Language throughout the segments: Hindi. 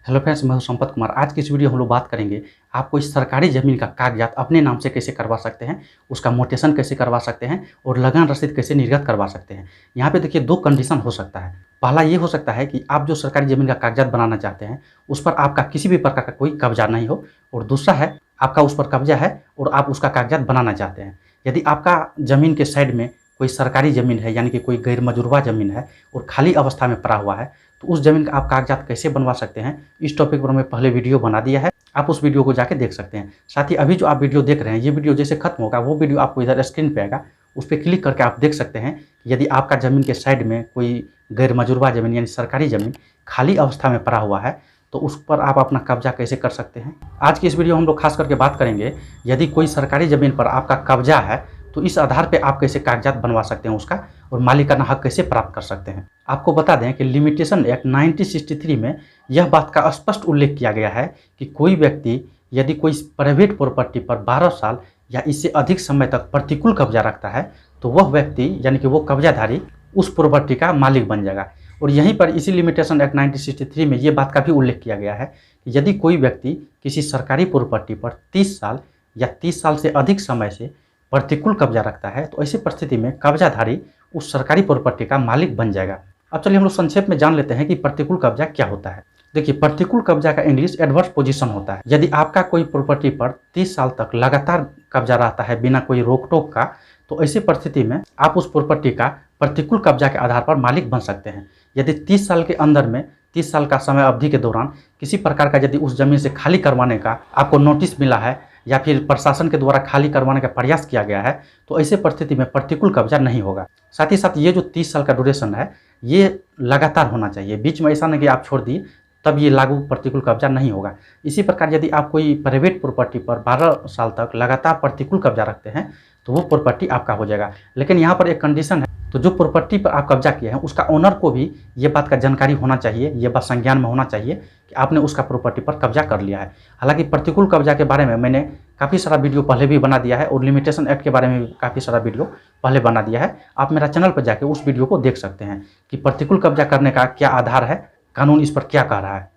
हेलो फ्रेंड्स, मैं हूं संपत कुमार। आज की इस वीडियो हम लोग बात करेंगे आपको इस सरकारी ज़मीन का कागजात अपने नाम से कैसे करवा सकते हैं, उसका मोटेशन कैसे करवा सकते हैं और लगान रसीद कैसे निर्गत करवा सकते हैं। यहाँ पे देखिए दो कंडीशन हो सकता है। पहला ये हो सकता है कि आप जो सरकारी ज़मीन का कागजात बनाना चाहते हैं उस पर आपका किसी भी प्रकार का कोई कब्जा नहीं हो, और दूसरा है आपका उस पर कब्जा है और आप उसका कागजात बनाना चाहते हैं। यदि आपका ज़मीन के साइड में कोई सरकारी ज़मीन है, यानी कि कोई गैर मजुरवा ज़मीन है और खाली अवस्था में पड़ा हुआ है, तो उस ज़मीन का आप कागजात कैसे बनवा सकते हैं, इस टॉपिक पर मैं पहले वीडियो बना दिया है। आप उस वीडियो को जाके देख सकते हैं। साथ ही अभी जो आप वीडियो देख रहे हैं, ये वीडियो जैसे खत्म होगा वो वीडियो आपको इधर स्क्रीन पे आएगा, उस पर क्लिक करके आप देख सकते हैं कि यदि आपका ज़मीन के साइड में कोई गैर मजुरवा ज़मीन यानी सरकारी ज़मीन खाली अवस्था में पड़ा हुआ है तो उस पर आप अपना कब्जा कैसे कर सकते हैं। आज की इस वीडियो में हम लोग खास करके बात करेंगे, यदि कोई सरकारी ज़मीन पर आपका कब्जा है तो इस आधार पे आप कैसे कागजात बनवा सकते हैं उसका, और मालिकाना हक कैसे प्राप्त कर सकते हैं। आपको बता दें कि लिमिटेशन एक्ट 1963 में यह बात का स्पष्ट उल्लेख किया गया है कि कोई व्यक्ति यदि कोई प्राइवेट प्रॉपर्टी पर 12 साल या इससे अधिक समय तक प्रतिकूल कब्जा रखता है तो वह व्यक्ति यानी कि वो कब्जाधारी उस प्रॉपर्टी का मालिक बन जाएगा। और यहीं पर इसी लिमिटेशन एक्ट 1963 में ये बात का भी उल्लेख किया गया है कि यदि कोई व्यक्ति किसी सरकारी प्रॉपर्टी पर 30 साल या 30 साल से अधिक समय से प्रतिकूल कब्जा रखता है तो ऐसी परिस्थिति में कब्जाधारी उस सरकारी प्रॉपर्टी का मालिक बन जाएगा। अब चलिए हम लोग संक्षेप में जान लेते हैं कि प्रतिकूल कब्जा क्या होता है। देखिए, प्रतिकूल कब्जा का इंग्लिश एडवर्स पोजीशन होता है। यदि आपका कोई प्रॉपर्टी पर 30 साल तक लगातार कब्जा रहता है बिना कोई रोक टोक का, तो ऐसी परिस्थिति में आप उस प्रॉपर्टी का प्रतिकूल कब्जा के आधार पर मालिक बन सकते हैं। यदि 30 साल के अंदर में 30 साल का समय अवधि के दौरान किसी प्रकार का यदि उस जमीन से खाली करवाने का आपको नोटिस मिला है या फिर प्रशासन के द्वारा खाली करवाने का प्रयास किया गया है तो ऐसे परिस्थिति में प्रतिकूल कब्जा नहीं होगा। साथ ही साथ ये जो 30 साल का ड्यूरेशन है ये लगातार होना चाहिए, बीच में ऐसा नहीं कि आप छोड़ दिए तब ये लागू प्रतिकूल कब्जा नहीं होगा। इसी प्रकार यदि आप कोई प्राइवेट प्रॉपर्टी पर 12 साल तक लगातार प्रतिकूल कब्जा रखते हैं तो वो प्रॉपर्टी आपका हो जाएगा। लेकिन यहाँ पर एक कंडीशन है, तो जो प्रॉपर्टी पर आप कब्जा किए हैं उसका ओनर को भी ये बात का जानकारी होना चाहिए, ये बात संज्ञान में होना चाहिए कि आपने उसका प्रॉपर्टी पर कब्जा कर लिया है। हालांकि प्रतिकूल कब्जा के बारे में मैंने काफ़ी सारा वीडियो पहले भी बना दिया है और लिमिटेशन एक्ट के बारे में भी काफ़ी सारा वीडियो पहले बना दिया है। आप मेरा चैनल पर जाके उस वीडियो को देख सकते हैं कि प्रतिकूल कब्जा करने का क्या आधार है, कानून इस पर क्या कह रहा है।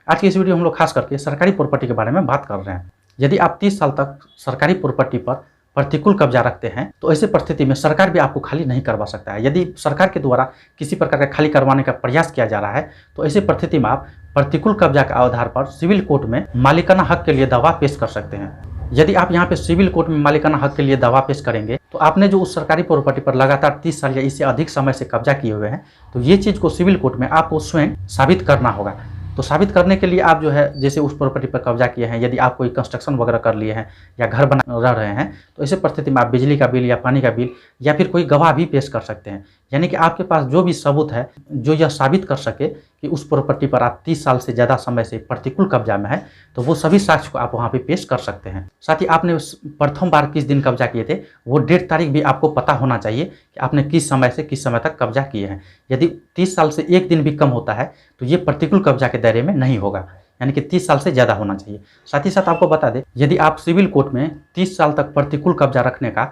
आज की इस वीडियो हम लोग खास करके सरकारी प्रॉपर्टी के बारे में बात कर रहे हैं। यदि आप 30 साल तक सरकारी प्रॉपर्टी पर प्रतिकूल कब्जा रखते हैं तो ऐसी परिस्थिति में सरकार भी आपको खाली नहीं करवा सकता है। यदि सरकार के द्वारा किसी प्रकार का खाली करवाने का प्रयास किया जा रहा है तो ऐसी परिस्थिति में आप प्रतिकूल कब्जा के आधार पर सिविल कोर्ट में मालिकाना हक के लिए दावा पेश कर सकते हैं। यदि आप यहाँ पे सिविल कोर्ट में मालिकाना हक के लिए दावा पेश करेंगे तो आपने जो उस सरकारी प्रॉपर्टी पर लगातार 30 साल या इससे अधिक समय से कब्जा किए हुए हैं तो ये चीज़ को सिविल कोर्ट में आपको स्वयं साबित करना होगा। तो साबित करने के लिए आप जो है जैसे उस प्रॉपर्टी पर कब्जा किए हैं, यदि आप कोई कंस्ट्रक्शन वगैरह कर लिए हैं या घर बना रह रहे हैं तो ऐसे परिस्थिति में आप बिजली का बिल या पानी का बिल या फिर कोई गवाह भी पेश कर सकते हैं। यानी कि आपके पास जो भी सबूत है जो यह साबित कर सके कि उस प्रॉपर्टी पर आप 30 साल से ज़्यादा समय से प्रतिकूल कब्जा में है तो वो सभी साक्ष्य को आप वहाँ पे पेश कर सकते हैं। साथ ही आपने प्रथम बार किस दिन कब्जा किए थे वो डेट तारीख भी आपको पता होना चाहिए कि आपने किस समय से किस समय तक कब्जा किए हैं। यदि 30 साल से एक दिन भी कम होता है तो ये प्रतिकूल कब्जा के दायरे में नहीं होगा, यानी कि 30 साल से ज़्यादा होना चाहिए। साथ ही साथ आपको बता दें, यदि आप सिविल कोर्ट में 30 साल तक प्रतिकूल कब्जा रखने का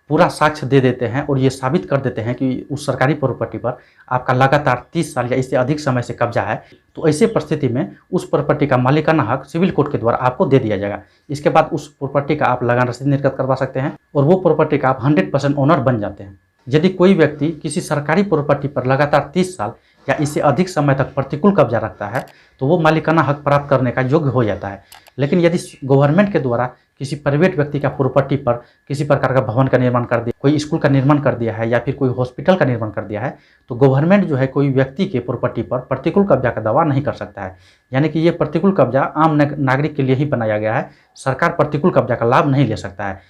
पूरा साक्ष्य दे देते हैं और ये साबित कर देते हैं कि उस सरकारी प्रॉपर्टी पर आपका लगातार 30 साल या इससे अधिक समय से कब्जा है तो ऐसे परिस्थिति में उस प्रॉपर्टी का मालिकाना हक सिविल कोर्ट के द्वारा आपको दे दिया जाएगा। इसके बाद उस प्रॉपर्टी का आप लगान रसीद निर्गत करवा सकते हैं और वो प्रॉपर्टी का आप 100% ओनर बन जाते हैं। यदि कोई व्यक्ति किसी सरकारी प्रॉपर्टी पर लगातार 30 साल या इससे अधिक समय तक प्रतिकूल कब्जा रखता है तो वो मालिकाना हक प्राप्त करने का योग्य हो जाता है। लेकिन यदि गवर्नमेंट के द्वारा किसी प्राइवेट व्यक्ति का प्रॉपर्टी पर किसी प्रकार का भवन का निर्माण कर दिया, कोई स्कूल का निर्माण कर दिया है या फिर कोई हॉस्पिटल का निर्माण कर दिया है तो गवर्नमेंट जो है कोई व्यक्ति के प्रॉपर्टी पर प्रतिकूल कब्जा का दावा नहीं कर सकता है। यानी कि ये प्रतिकूल कब्जा आम नागरिक के लिए ही बनाया गया है, सरकार प्रतिकूल कब्जा का लाभ नहीं ले सकता है।